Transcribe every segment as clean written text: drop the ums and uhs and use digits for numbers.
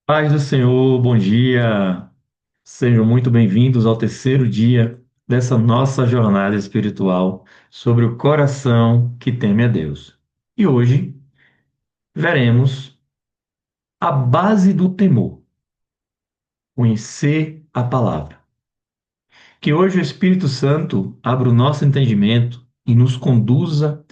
Paz do Senhor, bom dia. Sejam muito bem-vindos ao terceiro dia dessa nossa jornada espiritual sobre o coração que teme a Deus. E hoje veremos a base do temor, conhecer a palavra. Que hoje o Espírito Santo abra o nosso entendimento e nos conduza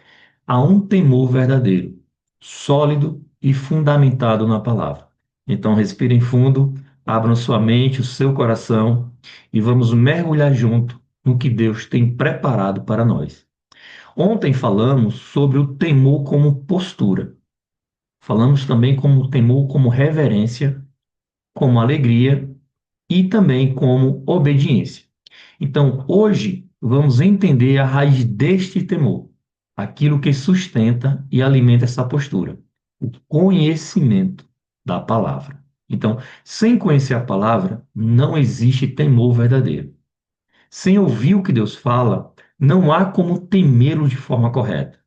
a um temor verdadeiro, sólido e fundamentado na palavra. Então, respirem fundo, abram sua mente, o seu coração e vamos mergulhar junto no que Deus tem preparado para nós. Ontem falamos sobre o temor como postura. Falamos também como o temor como reverência, como alegria e também como obediência. Então, hoje, vamos entender a raiz deste temor, aquilo que sustenta e alimenta essa postura, o conhecimento da palavra. Então, sem conhecer a palavra, não existe temor verdadeiro. Sem ouvir o que Deus fala, não há como temê-lo de forma correta.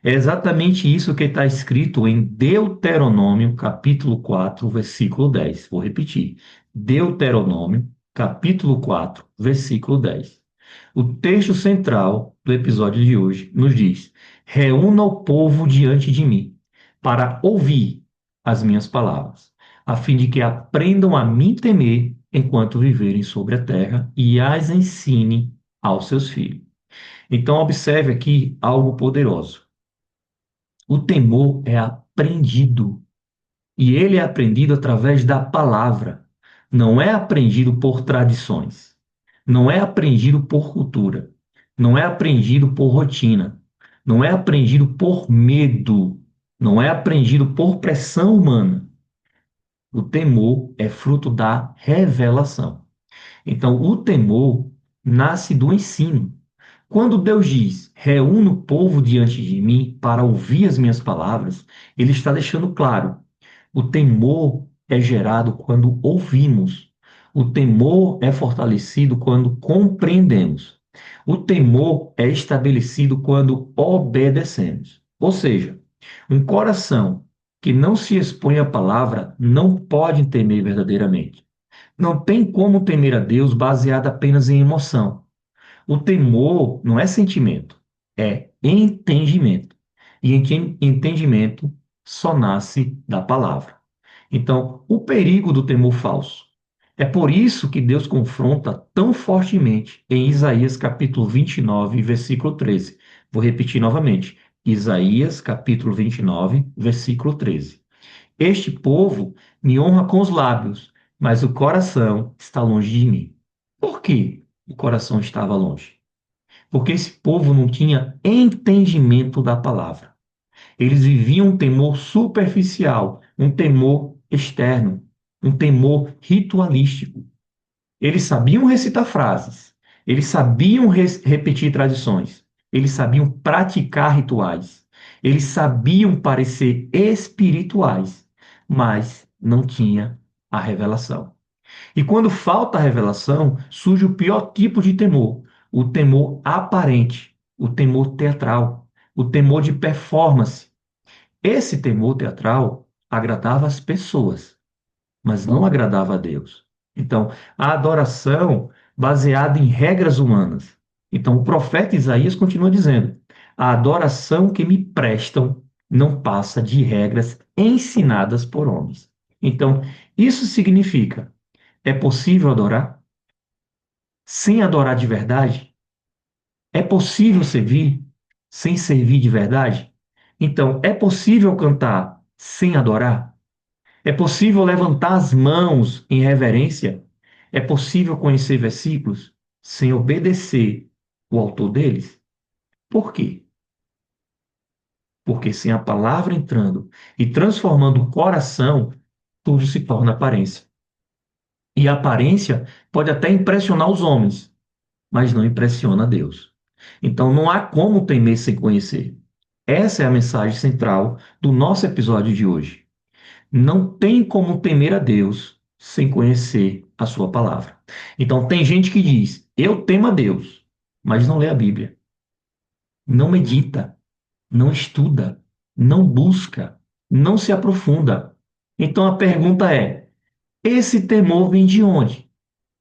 É exatamente isso que está escrito em Deuteronômio, capítulo 4, versículo 10. Vou repetir. Deuteronômio, capítulo 4, versículo 10. O texto central do episódio de hoje nos diz: Reúna o povo diante de mim, para ouvir as minhas palavras, a fim de que aprendam a me temer enquanto viverem sobre a terra e as ensine aos seus filhos. Então, observe aqui algo poderoso. O temor é aprendido, e ele é aprendido através da palavra. Não é aprendido por tradições, não é aprendido por cultura, não é aprendido por rotina, não é aprendido por medo, não é aprendido por pressão humana. O temor é fruto da revelação. Então, o temor nasce do ensino. Quando Deus diz, reúna o povo diante de mim para ouvir as minhas palavras, ele está deixando claro, o temor é gerado quando ouvimos. O temor é fortalecido quando compreendemos. O temor é estabelecido quando obedecemos. Ou seja, um coração que não se expõe à palavra não pode temer verdadeiramente. Não tem como temer a Deus baseado apenas em emoção. O temor não é sentimento, é entendimento. E entendimento só nasce da palavra. Então, o perigo do temor falso. É por isso que Deus confronta tão fortemente em Isaías capítulo 29, versículo 13. Vou repetir novamente. Isaías capítulo 29, versículo 13. Este povo me honra com os lábios, mas o coração está longe de mim. Por que o coração estava longe? Porque esse povo não tinha entendimento da palavra. Eles viviam um temor superficial, um temor externo, um temor ritualístico. Eles sabiam recitar frases, eles sabiam repetir tradições, eles sabiam praticar rituais, eles sabiam parecer espirituais, mas não tinha a revelação. E quando falta a revelação, surge o pior tipo de temor, o temor aparente, o temor teatral, o temor de performance. Esse temor teatral agradava as pessoas, mas não agradava a Deus. Então, a adoração baseada em regras humanas. Então, o profeta Isaías continua dizendo: a adoração que me prestam não passa de regras ensinadas por homens. Então, isso significa é possível adorar sem adorar de verdade? É possível servir sem servir de verdade? Então, é possível cantar sem adorar? É possível levantar as mãos em reverência? É possível conhecer versículos sem obedecer o autor deles? Por quê? Porque sem a palavra entrando e transformando o coração, tudo se torna aparência. E a aparência pode até impressionar os homens, mas não impressiona Deus. Então não há como temer sem conhecer. Essa é a mensagem central do nosso episódio de hoje. Não tem como temer a Deus sem conhecer a sua palavra. Então tem gente que diz: "Eu temo a Deus", mas não lê a Bíblia, não medita, não estuda, não busca, não se aprofunda. Então a pergunta é: Esse temor vem de onde?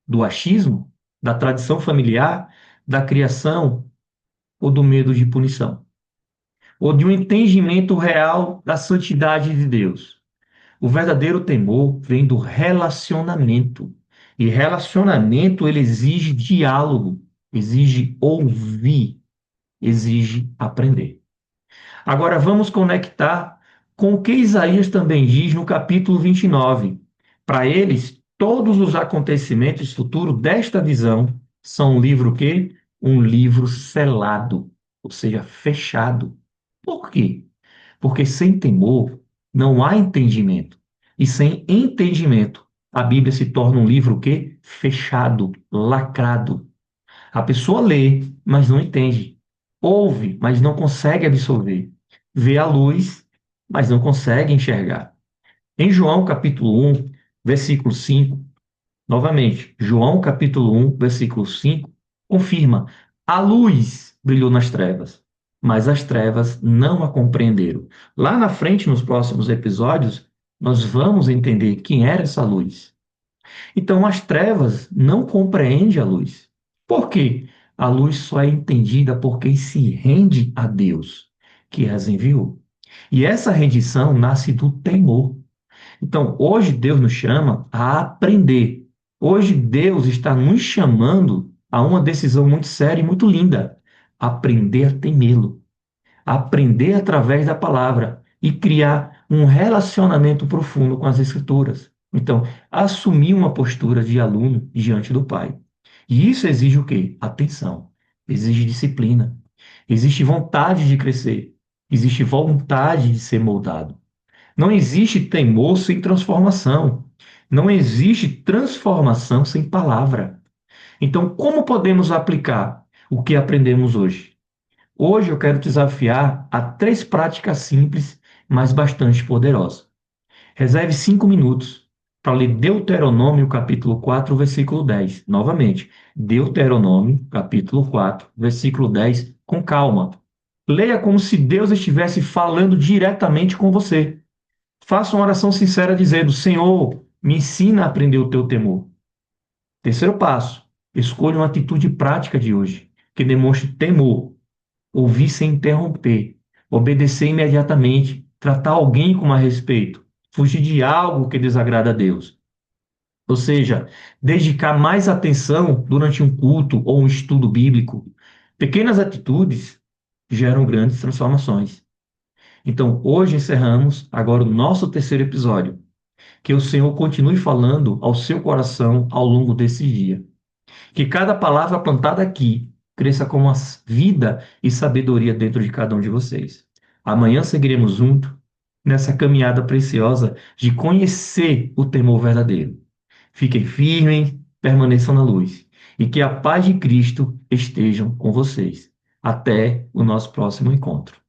Do achismo? Da tradição familiar? Da criação? Ou do medo de punição? Ou de um entendimento real da santidade de Deus? O verdadeiro temor vem do relacionamento. E relacionamento, ele exige diálogo, exige ouvir, exige aprender. Agora vamos conectar com o que Isaías também diz no capítulo 29. Para eles, todos os acontecimentos futuros desta visão são um livro que? Um livro selado, ou seja, fechado. Por quê? Porque sem temor não há entendimento. E sem entendimento, a Bíblia se torna um livro que? Fechado, lacrado. A pessoa lê, mas não entende. Ouve, mas não consegue absorver. Vê a luz, mas não consegue enxergar. Em João capítulo 1, versículo 5, novamente, João capítulo 1, versículo 5, confirma: a luz brilhou nas trevas, mas as trevas não a compreenderam. Lá na frente, nos próximos episódios, nós vamos entender quem era essa luz. Então, as trevas não compreendem a luz. Por quê? A luz só é entendida por quem se rende a Deus, que as enviou. E essa rendição nasce do temor. Então, hoje Deus nos chama a aprender. Hoje Deus está nos chamando a uma decisão muito séria e muito linda: aprender a temê-lo, aprender através da palavra e criar um relacionamento profundo com as Escrituras. Então, assumir uma postura de aluno diante do Pai. E isso exige o quê? Atenção, exige disciplina, existe vontade de crescer, existe vontade de ser moldado. Não existe temor sem transformação. Não existe transformação sem palavra. Então, como podemos aplicar o que aprendemos hoje? Hoje eu quero te desafiar a três práticas simples, mas bastante poderosas. Reserve 5 minutos para ler Deuteronômio, capítulo 4, versículo 10. Novamente, Deuteronômio, capítulo 4, versículo 10, com calma. Leia como se Deus estivesse falando diretamente com você. Faça uma oração sincera dizendo: Senhor, me ensina a aprender o teu temor. Terceiro passo, escolha uma atitude prática de hoje, que demonstre temor, ouvir sem interromper, obedecer imediatamente, tratar alguém com mais respeito, fugir de algo que desagrada a Deus. Ou seja, dedicar mais atenção durante um culto ou um estudo bíblico. Pequenas atitudes geram grandes transformações. Então, hoje encerramos agora o nosso terceiro episódio. Que o Senhor continue falando ao seu coração ao longo desse dia. Que cada palavra plantada aqui cresça com uma vida e sabedoria dentro de cada um de vocês. Amanhã seguiremos junto nessa caminhada preciosa de conhecer o temor verdadeiro. Fiquem firmes, permaneçam na luz e que a paz de Cristo estejam com vocês. Até o nosso próximo encontro.